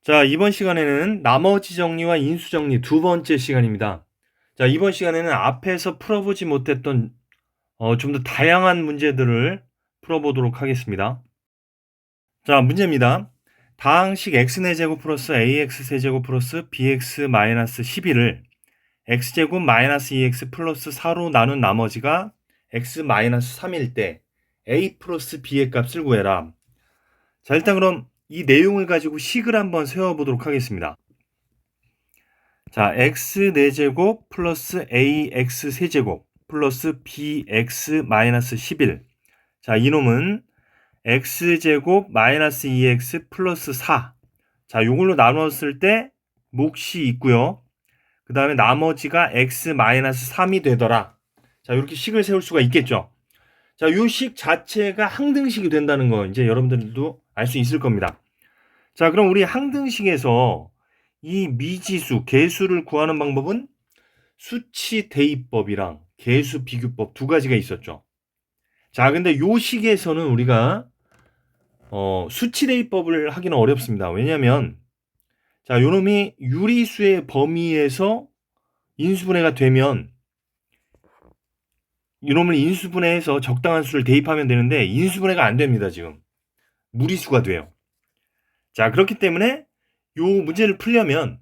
자, 이번 시간에는 나머지 정리와 인수 정리 두 번째 시간입니다. 자, 이번 시간에는 앞에서 풀어보지 못했던 좀 더 다양한 문제들을 풀어보도록 하겠습니다. 자, 문제입니다. 다항식 x제곱 플러스 ax 세제곱 플러스 bx 마이너스 11을 x제곱 마이너스 2x 플러스 4로 나눈 나머지가 x 마이너스 3일 때 a 플러스 b의 값을 구해라. 자, 일단 그럼 이 내용을 가지고 식을 한번 세워보도록 하겠습니다. 자, x 4제곱 플러스 ax 세제곱 플러스 bx 마이너스 11. 자, 이놈은 x제곱 마이너스 2x 플러스 4. 자, 요걸로 나눴을 때 몫이 있고요. 그 다음에 나머지가 x 마이너스 3이 되더라. 자, 이렇게 식을 세울 수가 있겠죠. 자, 요 식 자체가 항등식이 된다는 거 이제 여러분들도 알 수 있을 겁니다. 자, 그럼 우리 항등식에서 이 미지수, 개수를 구하는 방법은 수치 대입법이랑 개수 비교법 두 가지가 있었죠. 자, 근데 요 식에서는 우리가 수치 대입법을 하기는 어렵습니다. 왜냐면 자, 요놈이 유리수의 범위에서 인수분해가 되면 이놈을 인수분해해서 적당한 수를 대입하면 되는데 인수분해가 안 됩니다, 지금. 무리수가 돼요. 자, 그렇기 때문에 요 문제를 풀려면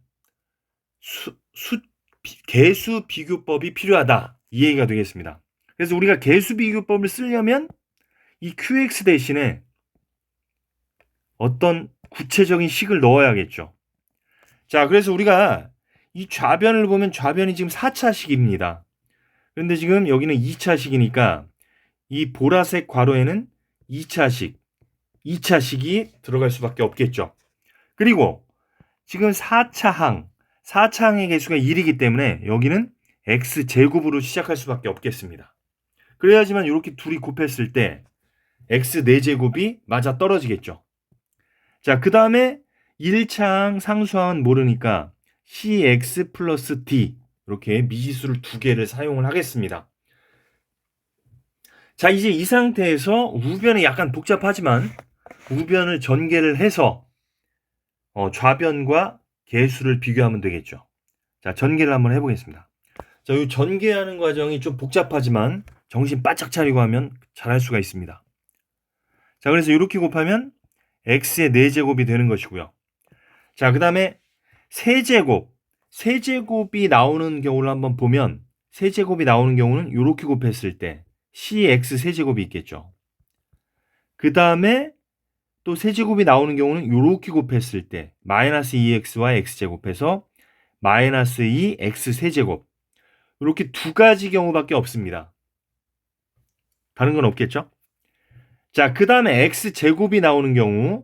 개수 비교법이 필요하다. 이 얘기가 되겠습니다. 그래서 우리가 개수 비교법을 쓰려면 이 QX 대신에 어떤 구체적인 식을 넣어야겠죠. 자, 그래서 우리가 이 좌변을 보면 좌변이 지금 4차식입니다. 그런데 지금 여기는 2차식이니까 이 보라색 괄호에는 2차식이 들어갈 수밖에 없겠죠. 그리고 지금 4차항의 개수가 1이기 때문에 여기는 x제곱으로 시작할 수밖에 없겠습니다. 그래야지만 이렇게 둘이 곱했을 때 x 4제곱이 맞아 떨어지겠죠. 자, 그 다음에 1차항 상수항은 모르니까 cx 플러스 d 이렇게 미지수를 두 개를 사용을 하겠습니다. 자, 이제 이 상태에서 우변이 약간 복잡하지만 우변을 전개를 해서 좌변과 개수를 비교하면 되겠죠. 자, 전개를 한번 해보겠습니다. 자, 이 전개하는 과정이 좀 복잡하지만 정신 바짝 차리고 하면 잘할 수가 있습니다. 자, 그래서 이렇게 곱하면 x의 4제곱이 되는 것이고요. 자, 그 다음에 세제곱이 나오는 경우를 한번 보면 세제곱이 나오는 경우는 이렇게 곱했을 때 cx 세제곱이 있겠죠. 그 다음에 또 세제곱이 나오는 경우는 이렇게 곱했을 때 마이너스 2x와 x제곱해서 마이너스 2x 세제곱 이렇게 두 가지 경우밖에 없습니다. 다른 건 없겠죠? 자, 그 다음에 x제곱이 나오는 경우는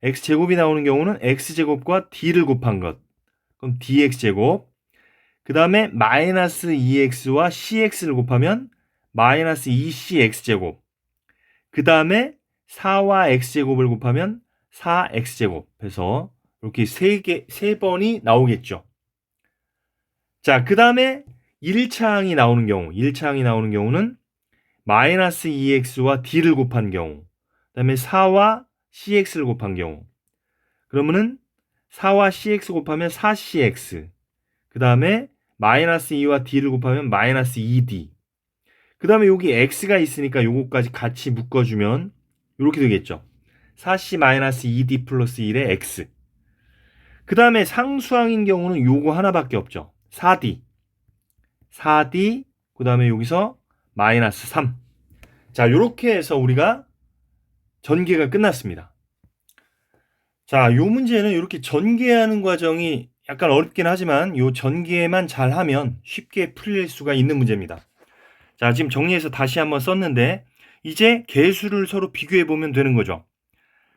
x제곱과 d를 곱한 것. 그럼 dx제곱. 그 다음에 마이너스 2x와 cx를 곱하면 마이너스 2cx제곱. 그 다음에 4와 x제곱을 곱하면 4x제곱 해서 이렇게 세 번이 나오겠죠. 자, 그 다음에 1차항이 나오는 경우는 마이너스 2x와 d를 곱한 경우, 그 다음에 4와 cx를 곱한 경우, 그러면은 4와 cx 곱하면 4cx, 그 다음에 마이너스 2와 d를 곱하면 마이너스 2d, 그 다음에 여기 x가 있으니까 요거까지 같이 묶어주면 이렇게 되겠죠. 4c-2d 플러스 1의 x. 그 다음에 상수항인 경우는 요거 하나밖에 없죠. 4d, 그 다음에 여기서 마이너스 3. 자, 요렇게 해서 우리가 전개가 끝났습니다. 자, 요 문제는 이렇게 전개하는 과정이 약간 어렵긴 하지만 요 전개만 잘하면 쉽게 풀릴 수가 있는 문제입니다. 자, 지금 정리해서 다시 한번 썼는데 이제 개수를 서로 비교해 보면 되는 거죠.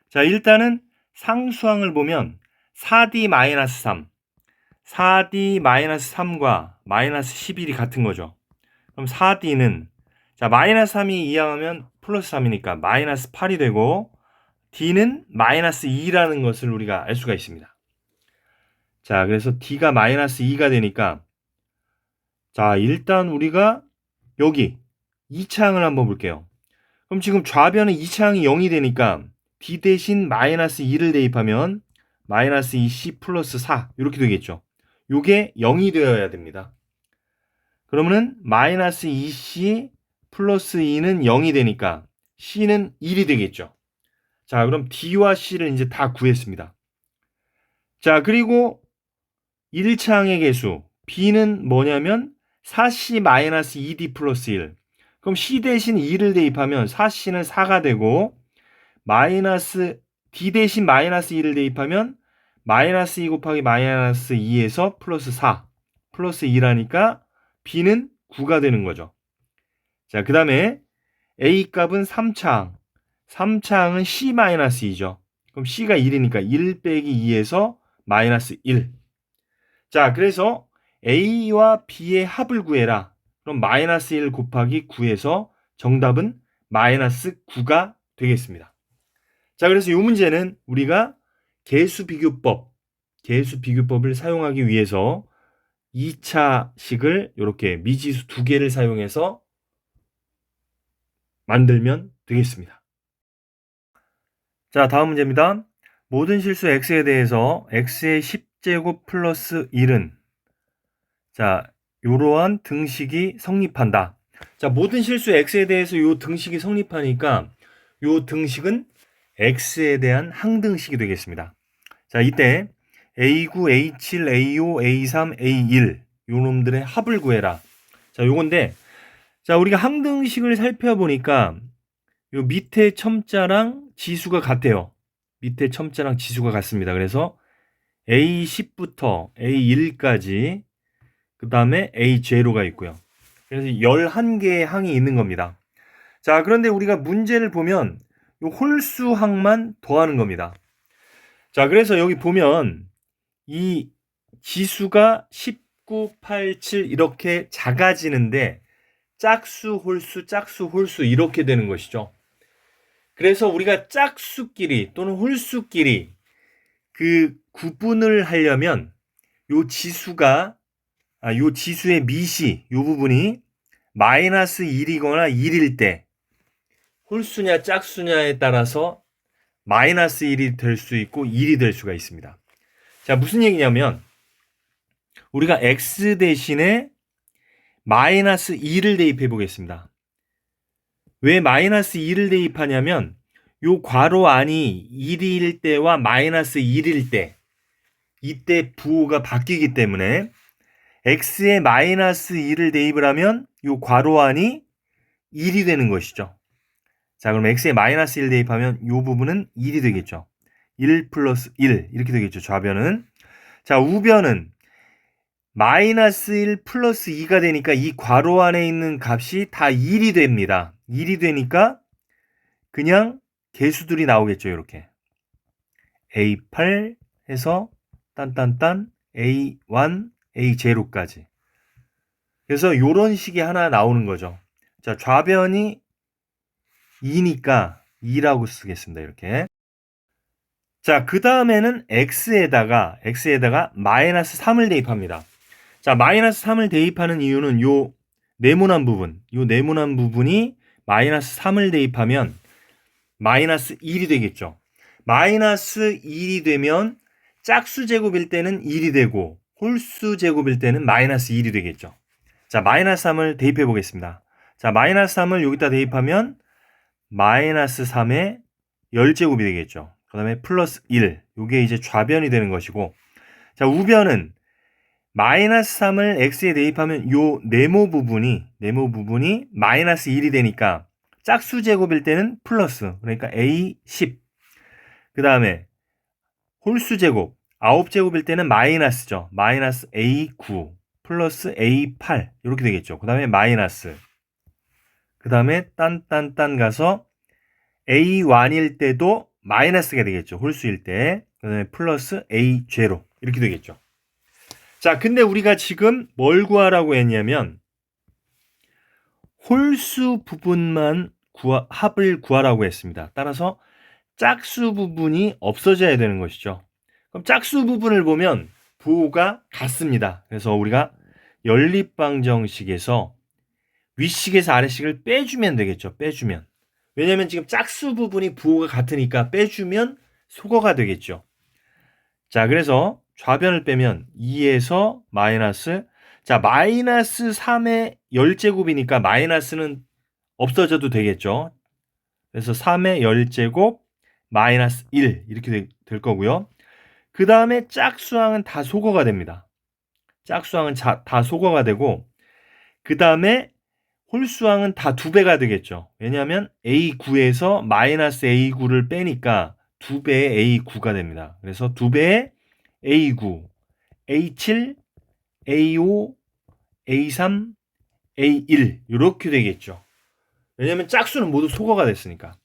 자, 일단은 상수항을 보면 4d-3, 4d-3과 마이너스 11이 같은 거죠. 그럼 4d는 자, 마이너스 3이 이항하면 플러스 3이니까 마이너스 8이 되고 d는 마이너스 2라는 것을 우리가 알 수가 있습니다. 자, 그래서 d가 마이너스 2가 되니까 자, 일단 우리가 여기 2차항을 한번 볼게요. 그럼 지금 좌변은 2차항이 0이 되니까 d 대신 마이너스 2를 대입하면 마이너스 2C 플러스 4 이렇게 되겠죠. 요게 0이 되어야 됩니다. 그러면은 마이너스 2C 플러스 2는 0이 되니까 C는 1이 되겠죠. 자, 그럼 D와 C를 이제 다 구했습니다. 자, 그리고 1차 항의 개수 B는 뭐냐면 4C-2D 플러스 1. 그럼 C 대신 2를 대입하면 4C는 4가 되고 마이너스 D 대신 마이너스 2를 대입하면 마이너스 2 곱하기 마이너스 2에서 플러스 4 플러스 2라니까 B는 9가 되는 거죠. 자, 그 다음에 A 값은 3차항. 3차항은 C-2죠. 그럼 C가 1이니까 1 빼기 2에서 마이너스 1. 자, 그래서 A와 B의 합을 구해라. 그럼 마이너스 1 곱하기 9에서 정답은 마이너스 9가 되겠습니다. 자, 그래서 이 문제는 우리가 개수비교법을 사용하기 위해서 2차식을 이렇게 미지수 2개를 사용해서 만들면 되겠습니다. 자, 다음 문제입니다. 모든 실수 x에 대해서 x의 10제곱 플러스 1은 자, 이러한 등식이 성립한다. 자, 모든 실수 x에 대해서 이 등식이 성립하니까 이 등식은 x에 대한 항등식이 되겠습니다. 자, 이때 A9, A7, A5, A3, A1 요 놈들의 합을 구해라. 자, 요건데 자, 우리가 항등식을 살펴보니까 요 밑에 첨자랑 지수가 같아요. 밑에 첨자랑 지수가 같습니다. 그래서 A10부터 A1까지 그 다음에 A0가 있고요. 그래서 11개의 항이 있는 겁니다. 자, 그런데 우리가 문제를 보면 요 홀수 항만 더하는 겁니다. 자, 그래서 여기 보면 이 지수가 19, 8, 7 이렇게 작아지는데 짝수, 홀수 이렇게 되는 것이죠. 그래서 우리가 짝수끼리 또는 홀수끼리 그 구분을 하려면 요 지수가 요 지수의 미시 요 부분이 마이너스 1이거나 1일 때 홀수냐 짝수냐에 따라서 마이너스 1이 될 수 있고 1이 될 수가 있습니다. 자, 무슨 얘기냐면 우리가 x 대신에 마이너스 2를 대입해 보겠습니다. 왜 마이너스 2를 대입하냐면 요 괄호 안이 1일 때와 마이너스 1일 때 이때 부호가 바뀌기 때문에 x에 마이너스 2를 대입을 하면 요 괄호 안이 1이 되는 것이죠. 자, 그럼 x에 마이너스 1 대입하면 요 부분은 1이 되겠죠. 1 플러스 1 이렇게 되겠죠. 좌변은. 자, 우변은 마이너스 1 플러스 2가 되니까 이 괄호 안에 있는 값이 다 1이 됩니다. 1이 되니까 그냥 개수들이 나오겠죠. 이렇게 A8 해서 딴딴딴 A1, A0까지. 그래서 이런 식이 하나 나오는 거죠. 자, 좌변이 2니까 2라고 쓰겠습니다. 이렇게. 자, 그 다음에는 x에다가 마이너스 3을 대입합니다. 자, 마이너스 3을 대입하는 이유는 요 네모난 부분이 마이너스 3을 대입하면 마이너스 1이 되겠죠. 마이너스 1이 되면 짝수 제곱일 때는 1이 되고 홀수 제곱일 때는 마이너스 1이 되겠죠. 자, 마이너스 3을 대입해 보겠습니다. 자, 마이너스 3을 여기다 대입하면 마이너스 3의 10제곱이 되겠죠. 그 다음에 플러스 1. 요게 이제 좌변이 되는 것이고, 자, 우변은 마이너스 3을 x에 대입하면 요 네모 부분이 마이너스 1이 되니까 짝수 제곱일 때는 플러스, 그러니까 A10. 그 다음에 홀수 제곱, 9제곱일 때는 마이너스죠. 마이너스 A9 플러스 A8 이렇게 되겠죠. 그 다음에 마이너스. 그 다음에 딴 가서 A1일 때도 마이너스가 되겠죠. 홀수일 때. 그 다음에 플러스 A0 이렇게 되겠죠. 자, 근데 우리가 지금 뭘 구하라고 했냐면 홀수 부분만 합을 구하라고 했습니다. 따라서 짝수 부분이 없어져야 되는 것이죠. 그럼 짝수 부분을 보면 부호가 같습니다. 그래서 우리가 연립방정식에서 윗식에서 아래식을 빼주면 되겠죠. 빼주면. 왜냐면 지금 짝수 부분이 부호가 같으니까 빼주면 소거가 되겠죠. 자, 그래서 좌변을 빼면 2에서 마이너스, 자, 마이너스 3의 10제곱이니까 마이너스는 없어져도 되겠죠. 그래서 3의 10제곱 마이너스 1 이렇게 될 거고요. 그 다음에 짝수항은 다 소거가 됩니다. 짝수항은 다 소거가 되고, 그 다음에 홀수항은 다 2배가 되겠죠. 왜냐하면 A9에서 마이너스 A9를 빼니까 2배의 A9가 됩니다. 그래서 2배의 A9, A7, A5, A3, A1 이렇게 되겠죠. 왜냐하면 짝수는 모두 소거가 됐으니까.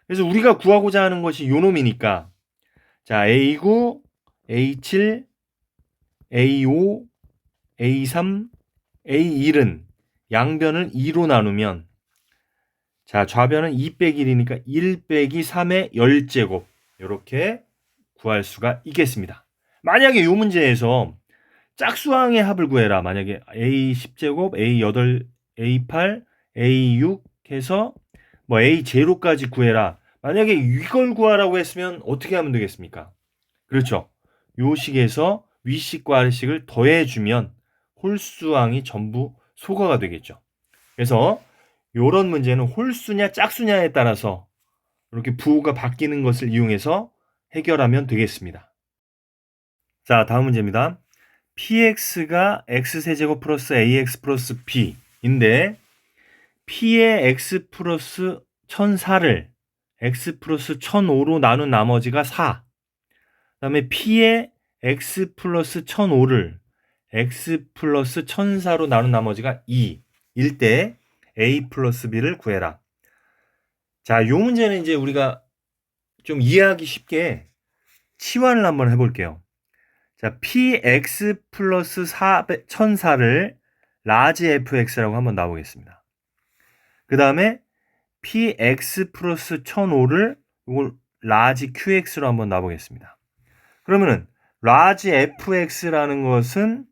그래서 우리가 구하고자 하는 것이 요 놈이니까, 자, A9, A7, A5, A3, A1은 양변을 2로 나누면, 자, 좌변은 2 빼기 1이니까 1 빼기 3의 10제곱 이렇게 구할 수가 있겠습니다. 만약에 이 문제에서 짝수항의 합을 구해라. 만약에 A10제곱, A8, A8, A6 해서 뭐 A0까지 구해라. 만약에 이걸 구하라고 했으면 어떻게 하면 되겠습니까? 그렇죠. 요 식에서 위식과 아래식을 더해주면 홀수항이 전부 소거가 되겠죠. 그래서 이런 문제는 홀수냐 짝수냐에 따라서 이렇게 부호가 바뀌는 것을 이용해서 해결하면 되겠습니다. 자, 다음 문제입니다. px가 x세제곱 플러스 ax 플러스 b인데 p의 x 플러스 1004를 x 플러스 1005로 나눈 나머지가 4. 그 다음에 p의 x 플러스 1005를 x 플러스 1004로 나눈 나머지가 2일 때 a 플러스 b를 구해라. 자, 요 문제는 이제 우리가 좀 이해하기 쉽게 치환을 한번 해볼게요. 자, px 플러스 1004를 라지 fx라고 한번 놔보겠습니다. 그 다음에 px 플러스 1005를 이걸 라지 qx로 한번 놔보겠습니다. 그러면은 라지 fx라는 것은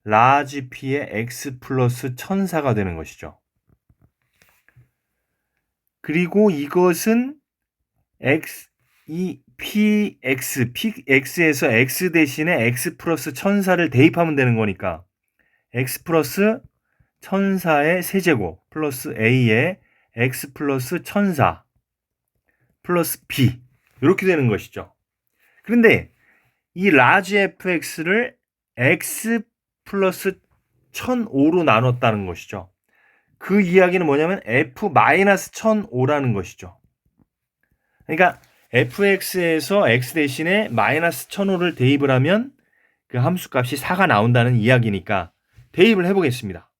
라지 p의 x 플러스 1004가 되는 것이죠. 그리고 이것은 px에서 x 대신에 x 플러스 1004를 대입하면 되는 거니까 x 플러스 1004의 세제곱 플러스 a의 x 플러스 1004 플러스 b 이렇게 되는 것이죠. 그런데 이 라지 fx를 x 플러스 1005로 나눴다는 것이죠. 그 이야기는 뭐냐면 f-1005라는 것이죠. 그러니까 fx에서 x 대신에 마이너스 1005를 대입을 하면 그 함수값이 4가 나온다는 이야기니까 대입을 해보겠습니다.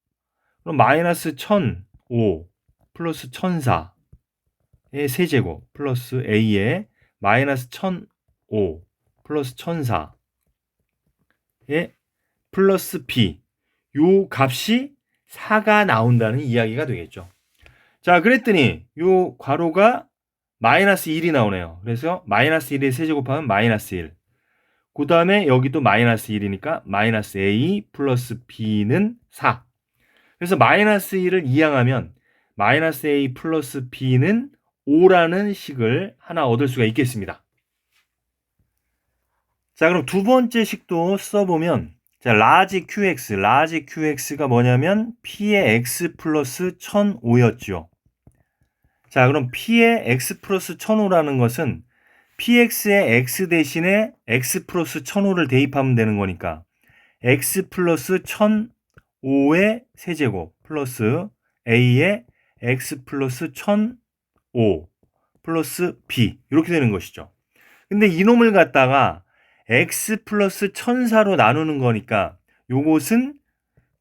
그럼 마이너스 1005 플러스 1004의 세제곱 플러스 a의 마이너스 1005 플러스 1004의 플러스 b 요 값이 4가 나온다는 이야기가 되겠죠. 자, 그랬더니 요 괄호가 마이너스 1이 나오네요. 그래서 마이너스 1의 세제곱하면 마이너스 1. 그 다음에 여기도 마이너스 1이니까 마이너스 a 플러스 b는 4. 그래서 마이너스 1을 이항하면 마이너스 a 플러스 b는 5라는 식을 하나 얻을 수가 있겠습니다. 자, 그럼 두 번째 식도 써보면, 자, 라지 qx가 뭐냐면 p의 x 플러스 1005였죠. 자, 그럼 p의 x 플러스 1005라는 것은 px의 x 대신에 x 플러스 1005를 대입하면 되는 거니까 x 플러스 1005의 세제곱 플러스 a의 x 플러스 1005 플러스 b 이렇게 되는 것이죠. 근데 이놈을 갖다가 x 플러스 1004로 나누는 거니까 요것은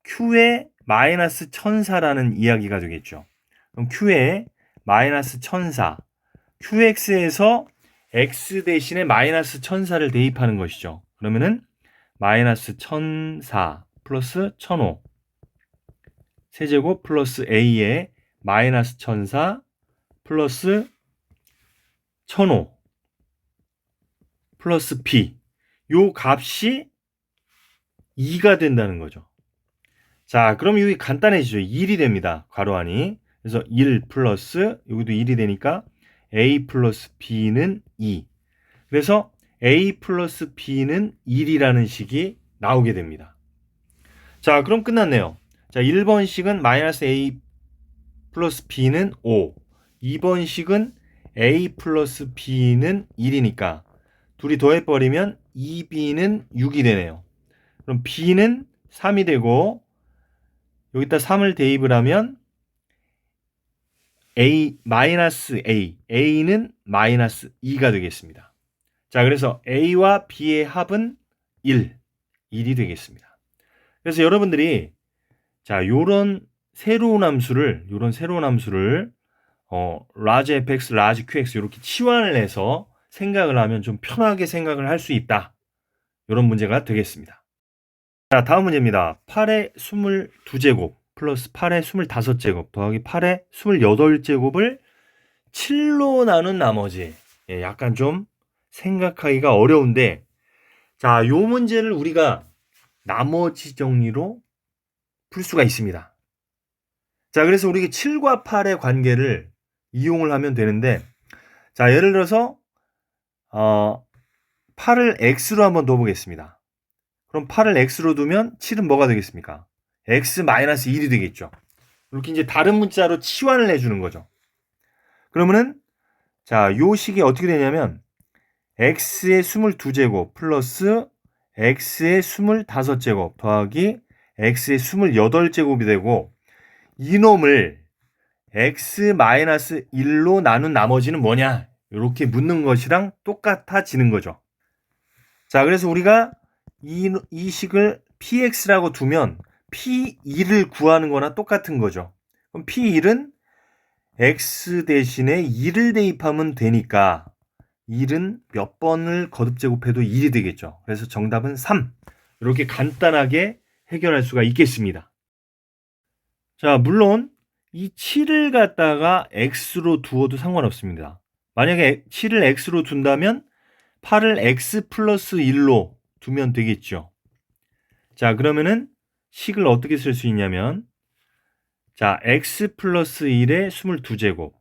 q의 마이너스 1004라는 이야기가 되겠죠. 그럼 q의 마이너스 1004 qx에서 x 대신에 마이너스 1004를 대입하는 것이죠. 그러면은 마이너스 1004 플러스 1005 세제곱 플러스 a의 마이너스 1004 플러스 1005 플러스 b 요 값이 2가 된다는 거죠. 자, 그럼 이게 간단해지죠. 1이 됩니다. 괄호 안이. 그래서 1 플러스 여기도 1이 되니까 a 플러스 b는 2. 그래서 a 플러스 b는 1이라는 식이 나오게 됩니다. 자, 그럼 끝났네요. 자, 1번 식은 마이너스 a 플러스 b는 5, 2번 식은 a 플러스 b는 1이니까 둘이 더해버리면 2b는 6이 되네요. 그럼 b는 3이 되고 여기다 3을 대입을 하면 마이너스 a는 마이너스 2가 되겠습니다. 자, 그래서 a와 b의 합은 1이 되겠습니다. 그래서 여러분들이 자, 요런 새로운 함수를 large fx, large qx 이렇게 치환을 해서 생각을 하면 좀 편하게 생각을 할 수 있다. 이런 문제가 되겠습니다. 자, 다음 문제입니다. 8의 22제곱 플러스 8의 25제곱 더하기 8의 28제곱을 7로 나눈 나머지. 약간 좀 생각하기가 어려운데, 자, 요 문제를 우리가 나머지 정리로 풀 수가 있습니다. 자, 그래서 우리가 7과 8의 관계를 이용을 하면 되는데, 자, 예를 들어서 8을 x로 한번 둬보겠습니다. 그럼 8을 x로 두면 7은 뭐가 되겠습니까? x-1이 되겠죠. 이렇게 이제 다른 문자로 치환을 해주는 거죠. 그러면은 자, 요 식이 어떻게 되냐면 x의 22제곱 플러스 x의 25제곱 더하기 x의 28제곱이 되고 이놈을 x-1로 나눈 나머지는 뭐냐? 이렇게 묻는 것이랑 똑같아지는 거죠. 자, 그래서 우리가 이 식을 px라고 두면 p1을 구하는 거나 똑같은 거죠. 그럼 p1은 x 대신에 2를 대입하면 되니까 1은 몇 번을 거듭 제곱해도 1이 되겠죠. 그래서 정답은 3. 이렇게 간단하게 해결할 수가 있겠습니다. 자, 물론 이 7을 갖다가 x로 두어도 상관없습니다. 만약에 7을 x로 둔다면 8을 x 플러스 1로 두면 되겠죠. 자, 그러면은 식을 어떻게 쓸 수 있냐면 자, x 플러스 1의 22제곱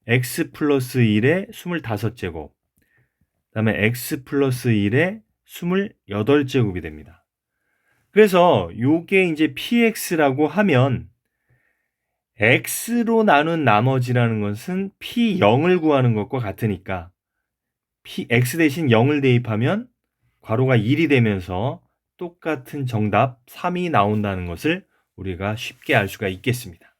x 플러스 1의 25제곱 그 다음에 x 플러스 1의 28제곱이 됩니다. 그래서 요게 이제 px라고 하면 x로 나눈 나머지라는 것은 p0을 구하는 것과 같으니까 x 대신 0을 대입하면 괄호가 1이 되면서 똑같은 정답 3이 나온다는 것을 우리가 쉽게 알 수가 있겠습니다.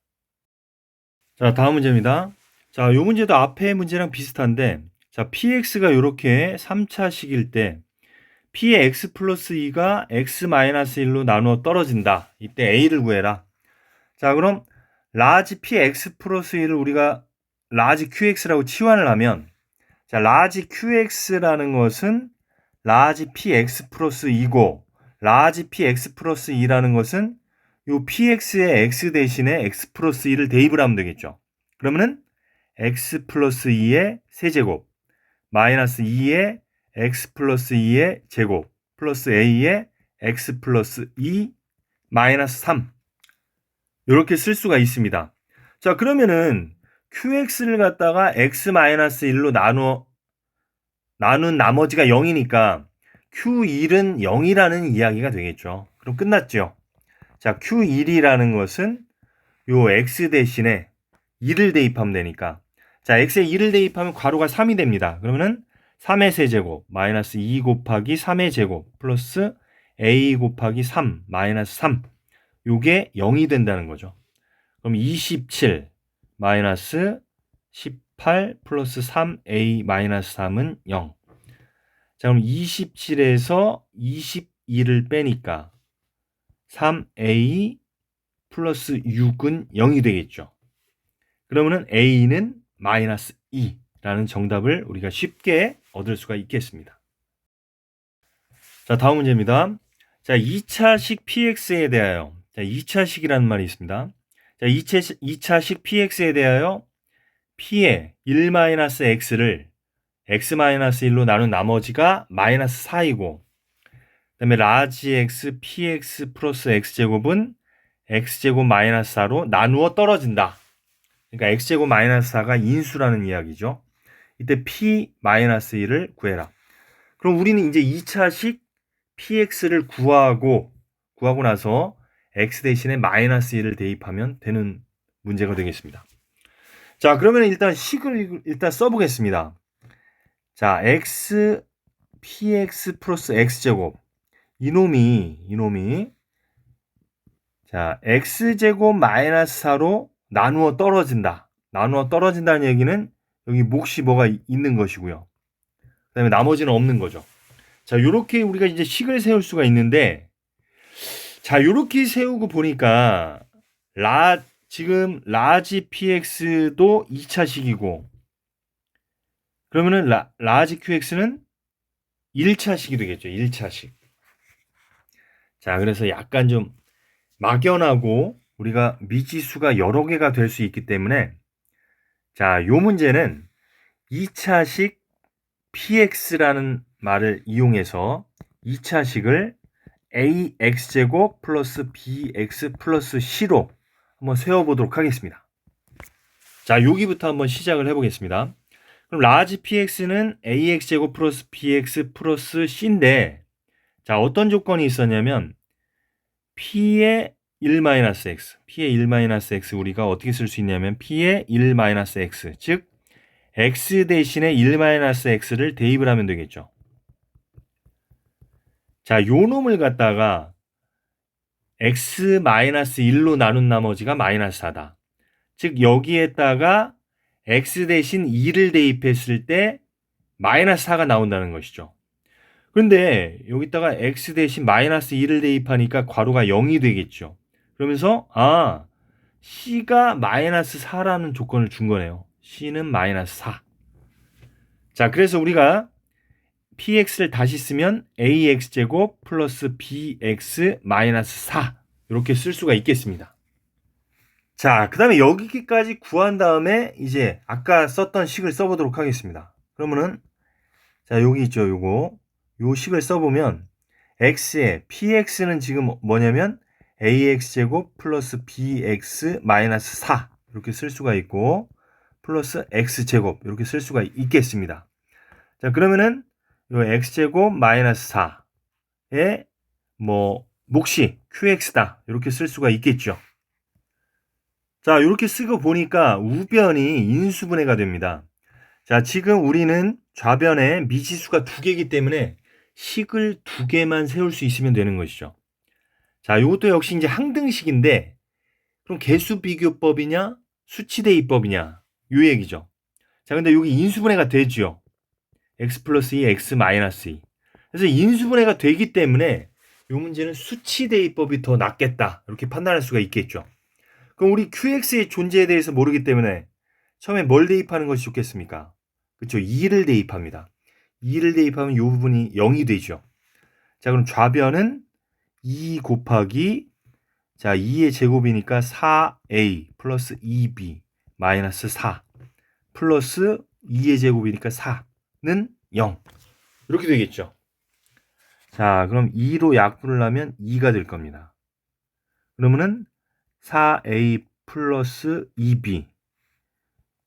자, 다음 문제입니다. 자, 요 문제도 앞에 문제랑 비슷한데 자, px가 이렇게 3차식일 때 p의 x 플러스 2가 x-1로 나누어 떨어진다. 이때 a를 구해라. 자, 그럼 라지 px 플러스 2를 우리가 라지 qx라고 치환을 하면 자, 라지 qx라는 것은 라지 px 플러스 2고 라지 px 플러스 2라는 것은 요 px의 x 대신에 x 플러스 2를 대입을 하면 되겠죠. 그러면은 x 플러스 2의 세제곱 마이너스 2의 x 플러스 2의 제곱 플러스 a의 x 플러스 2 마이너스 3 이렇게 쓸 수가 있습니다. 자, 그러면은 qx를 갖다가 x-1로 나눈 나머지가 0이니까 q1은 0이라는 이야기가 되겠죠. 그럼 끝났죠. 자, q1이라는 것은 요 x 대신에 2를 대입하면 되니까 자, x에 2를 대입하면 괄호가 3이 됩니다. 그러면은 3의 세제곱 마이너스 2 곱하기 3의 제곱 플러스 a 곱하기 3 마이너스 3 요게 0이 된다는 거죠. 그럼 27 마이너스 18 플러스 3a 마이너스 3은 0. 자, 그럼 27에서 22를 빼니까 3a 플러스 6은 0이 되겠죠. 그러면은 a는 마이너스 2라는 정답을 우리가 쉽게 얻을 수가 있겠습니다. 자, 다음 문제입니다. 자, 2차식 px에 대하여 자, 2차식이라는 말이 있습니다. 자, 2차식 px에 대하여 p의 1-x를 x-1로 나눈 나머지가 마이너스 4이고 그 다음에 라지 x px 플러스 x제곱은 x제곱 마이너스 4로 나누어 떨어진다. 그러니까 x제곱 마이너스 4가 인수라는 이야기죠. 이때 p 마이너스 1을 구해라. 그럼 우리는 이제 2차식 px를 구하고 나서 x 대신에 마이너스 1을 대입하면 되는 문제가 되겠습니다. 자, 그러면 일단 식을 일단 써보겠습니다. 자, x px 플러스 x제곱 이놈이 자 x제곱 마이너스 4로 나누어 떨어진다는 얘기는 여기 몫이 뭐가 있는 것이고요. 그 다음에 나머지는 없는 거죠. 자, 요렇게 우리가 이제 식을 세울 수가 있는데, 자, 요렇게 세우고 보니까 지금 라지 px도 2차식이고, 그러면은 라지 qx는 1차식이 되겠죠. 1차식. 자, 그래서 약간 좀 막연하고 우리가 미지수가 여러 개가 될 수 있기 때문에, 자, 요 문제는 2차식 px라는 말을 이용해서 2차식을 ax제곱 플러스 bx 플러스 c로 한번 세워보도록 하겠습니다. 자, 여기부터 한번 시작을 해보겠습니다. 그럼 라지 px는 ax제곱 플러스 bx 플러스 c인데, 자, 어떤 조건이 있었냐면 p의 1-x, p의 1-x 우리가 어떻게 쓸 수 있냐면 p의 1-x, 즉 x 대신에 1-x를 대입을 하면 되겠죠. 자, 요 놈을 갖다가 x-1로 나눈 나머지가 -4다. 즉 여기에다가 x 대신 2를 대입했을 때 -4가 나온다는 것이죠. 그런데 여기다가 x 대신 -2를 대입하니까 괄호가 0이 되겠죠. 그러면서 c가 -4라는 조건을 준 거네요. c는 -4. 자, 그래서 우리가 px를 다시 쓰면 ax제곱 플러스 bx 마이너스 4 이렇게 쓸 수가 있겠습니다. 자, 그 다음에 여기까지 구한 다음에 이제 아까 썼던 식을 써보도록 하겠습니다. 그러면은 자, 여기 있죠. 요 식을 써보면 x의 px는 지금 뭐냐면 ax제곱 플러스 bx 마이너스 4 이렇게 쓸 수가 있고, 플러스 x제곱 이렇게 쓸 수가 있겠습니다. 자, 그러면은 요 x제곱 마이너스 4의 몫이 qx다 이렇게 쓸 수가 있겠죠. 자, 이렇게 쓰고 보니까 우변이 인수분해가 됩니다. 자, 지금 우리는 좌변에 미지수가 2개이기 때문에 식을 2개만 세울 수 있으면 되는 것이죠. 자, 이것도 역시 이제 항등식인데, 그럼 개수비교법이냐 수치대입법이냐 요 얘기죠. 자, 근데 여기 인수분해가 되죠. x 플러스 2, x 마이너스 2. 그래서 인수분해가 되기 때문에 이 문제는 수치대입법이 더 낫겠다 이렇게 판단할 수가 있겠죠. 그럼 우리 qx의 존재에 대해서 모르기 때문에 처음에 뭘 대입하는 것이 좋겠습니까? 그렇죠. 2를 대입합니다. 2를 대입하면 이 부분이 0이 되죠. 자, 그럼 좌변은 2 곱하기 자 2의 제곱이니까 4a 플러스 2b 마이너스 4 플러스 2의 제곱이니까 4는 0 이렇게 되겠죠. 자, 그럼 2로 약분을 하면 2가 될 겁니다. 그러면은 4a 플러스 2b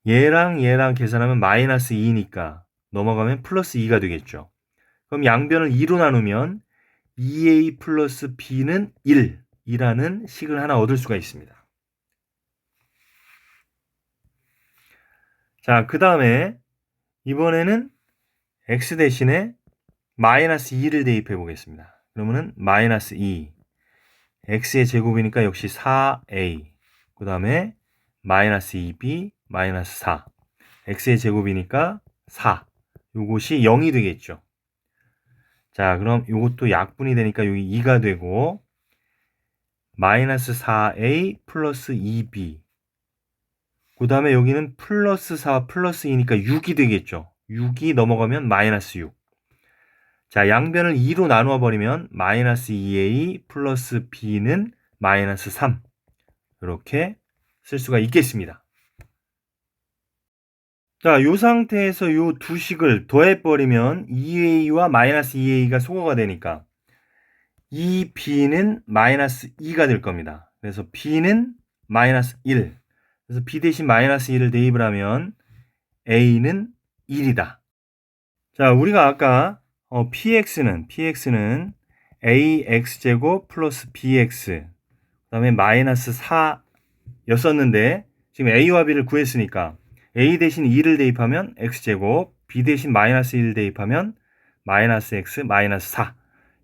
얘랑 계산하면 마이너스 2니까 넘어가면 플러스 2가 되겠죠. 그럼 양변을 2로 나누면 2a 플러스 b는 1이라는 식을 하나 얻을 수가 있습니다. 자, 그 다음에 이번에는 x 대신에 마이너스 2를 대입해 보겠습니다. 그러면은 마이너스 2 x의 제곱이니까 역시 4a 그 다음에 마이너스 2b 마이너스 4 x의 제곱이니까 4 요것이 0이 되겠죠. 자, 그럼 요것도 약분이 되니까 여기 2가 되고 마이너스 4a 플러스 2b 그 다음에 여기는 플러스 4 플러스 2니까 6이 되겠죠. 6이 넘어가면 마이너스 6. 자, 양변을 2로 나누어 버리면 마이너스 2a 플러스 b는 마이너스 3 이렇게 쓸 수가 있겠습니다. 자, 이 상태에서 이 두 식을 더해버리면 2a와 마이너스 2a가 소거가 되니까 2b는 마이너스 2가 될 겁니다. 그래서 b는 마이너스 1. 그래서 b 대신 마이너스 1을 대입을 하면 a는 1이다. 자, 우리가 아까 px는 ax제곱 플러스 bx 그 다음에 마이너스 4였었는데 지금 a와 b를 구했으니까 a 대신 2를 대입하면 x제곱, b 대신 마이너스 1을 대입하면 마이너스 x 마이너스 4.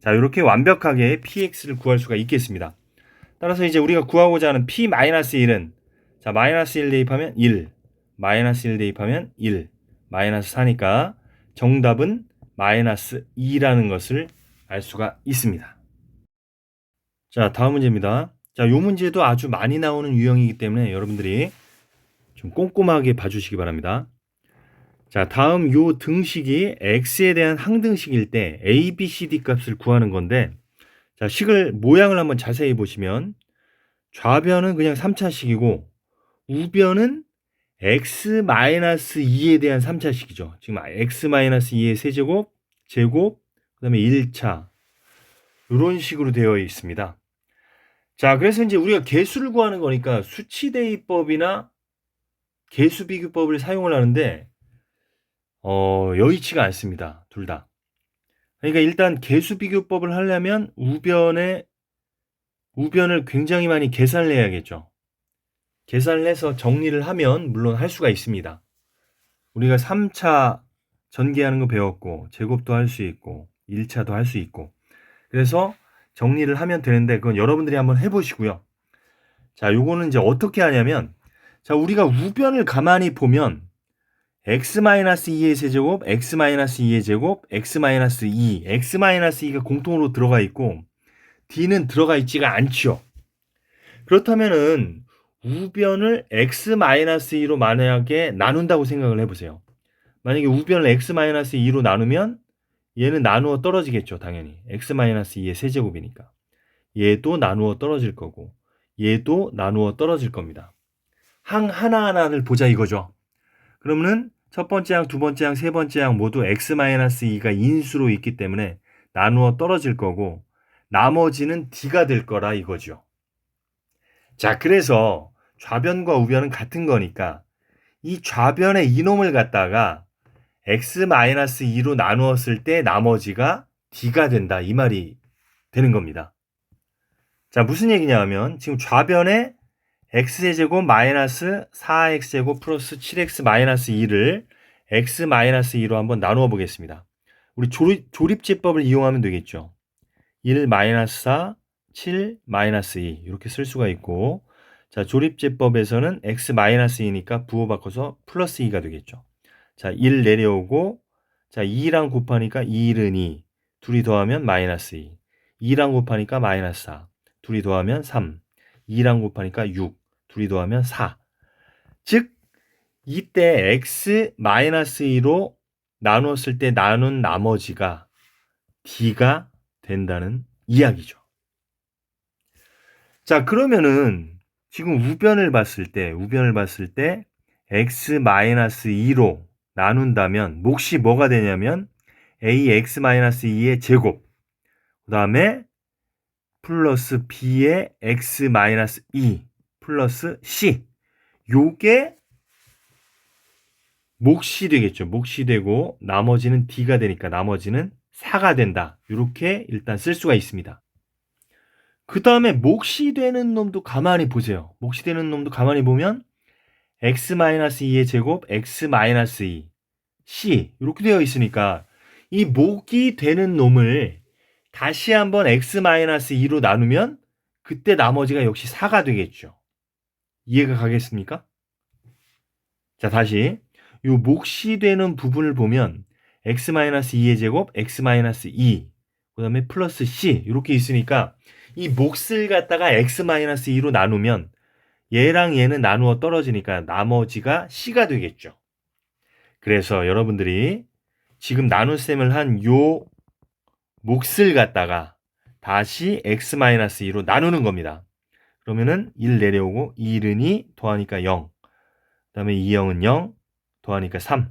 자, 이렇게 완벽하게 px를 구할 수가 있겠습니다. 따라서 이제 우리가 구하고자 하는 p 마이너스 1은 자, 마이너스 1 대입하면 1, 마이너스 1 대입하면 1, 마이너스 4니까 정답은 마이너스 2라는 것을 알 수가 있습니다. 자, 다음 문제입니다. 자, 요 문제도 아주 많이 나오는 유형이기 때문에 여러분들이 좀 꼼꼼하게 봐주시기 바랍니다. 자, 다음 요 등식이 x에 대한 항등식일 때 a, b, c, d 값을 구하는 건데 자, 식을 모양을 한번 자세히 보시면 좌변은 그냥 3차식이고 우변은 x-2에 대한 3차식이죠. 지금 x-2의 세제곱, 제곱, 그 다음에 1차 이런 식으로 되어 있습니다. 자, 그래서 이제 우리가 개수를 구하는 거니까 수치대입법이나 개수비교법을 사용을 하는데 여의치가 않습니다. 둘 다. 그러니까 일단 개수비교법을 하려면 우변을 굉장히 많이 계산을 해야겠죠. 계산을 해서 정리를 하면 물론 할 수가 있습니다. 우리가 3차 전개하는 거 배웠고 제곱도 할 수 있고 1차도 할 수 있고 그래서 정리를 하면 되는데 그건 여러분들이 한번 해보시고요. 자, 요거는 이제 어떻게 하냐면 자, 우리가 우변을 가만히 보면 x-2의 세제곱, x-2의 제곱, x-2, x-2가 공통으로 들어가 있고 d는 들어가 있지가 않죠. 그렇다면은 우변을 x-2로 만약에 나눈다고 생각을 해보세요. 만약에 우변을 x-2로 나누면 얘는 나누어 떨어지겠죠. 당연히 x-2의 세제곱이니까 얘도 나누어 떨어질 거고 얘도 나누어 떨어질 겁니다. 항 하나하나를 보자 이거죠. 그러면은 첫 번째 항, 두 번째 항, 세 번째 항 모두 x-2가 인수로 있기 때문에 나누어 떨어질 거고 나머지는 d가 될 거라 이거죠. 자, 그래서 좌변과 우변은 같은 거니까 이 좌변의 이놈을 갖다가 x-2로 나누었을 때 나머지가 d가 된다 이 말이 되는 겁니다. 자, 무슨 얘기냐 하면 지금 좌변에 x제곱 마이너스 4x제곱 플러스 7x 마이너스 2를 x-2로 한번 나누어 보겠습니다. 우리 조립제법을 이용하면 되겠죠. 1 마이너스 4, 7 마이너스 2 이렇게 쓸 수가 있고 자, 조립제법에서는 x-2니까 부호 바꿔서 플러스 2가 되겠죠. 자, 1 내려오고 자, 2랑 곱하니까 2는 2 둘이 더하면 마이너스 2 2랑 곱하니까 마이너스 4 둘이 더하면 3 2랑 곱하니까 6 둘이 더하면 4 즉 이때 x-2로 나눴을 때 나눈 나머지가 d가 된다는 이야기죠. 자, 그러면은 지금 우변을 봤을 때 x-2로 나눈다면 몫이 뭐가 되냐면 ax-2의 제곱 그 다음에 플러스 b의 x-2 플러스 c 요게 몫이 되겠죠. 몫이 되고 나머지는 d가 되니까 나머지는 4가 된다. 이렇게 일단 쓸 수가 있습니다. 그 다음에 몫이 되는 놈도 가만히 보세요. 몫이 되는 놈도 가만히 보면 x-2의 제곱 x-2 c 이렇게 되어 있으니까 이 몫이 되는 놈을 다시 한번 x-2로 나누면 그때 나머지가 역시 4가 되겠죠. 이해가 가겠습니까? 자, 다시 이 몫이 되는 부분을 보면 x-2의 제곱 x-2 그 다음에 플러스 c 이렇게 있으니까 이 몫을 갖다가 x-2로 나누면 얘랑 얘는 나누어 떨어지니까 나머지가 c가 되겠죠. 그래서 여러분들이 지금 나눗셈을 한 요 몫을 갖다가 다시 x-2로 나누는 겁니다. 그러면은 1 내려오고 2는 2 더하니까 0 그 다음에 2영은 0 더하니까 3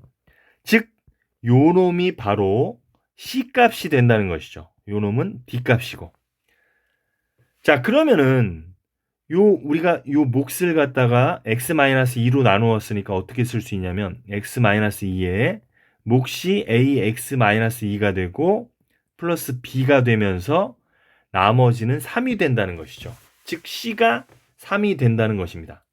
즉 요놈이 바로 C값이 된다는 것이죠. 요놈은 D값이고 자, 그러면은 우리가 요 몫을 갖다가 x-2로 나누었으니까 어떻게 쓸 수 있냐면 x-2에 몫이 ax-2가 되고 플러스 b가 되면서 나머지는 3이 된다는 것이죠. 즉 c가 3이 된다는 것입니다.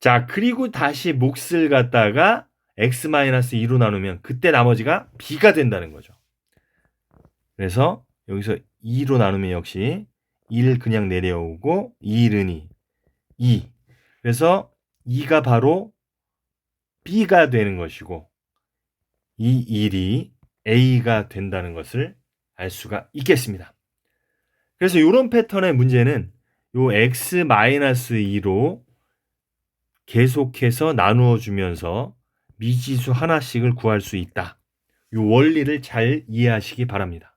자, 그리고 다시 몫을 갖다가 x-2로 나누면 그때 나머지가 b가 된다는 거죠. 그래서 여기서 2로 나누면 역시 1 그냥 내려오고 2는 2. 그래서 2가 바로 b가 되는 것이고 이 1이 a가 된다는 것을 알 수가 있겠습니다. 그래서 이런 패턴의 문제는 요 x-2로 계속해서 나누어 주면서 미지수 하나씩을 구할 수 있다. 이 원리를 잘 이해하시기 바랍니다.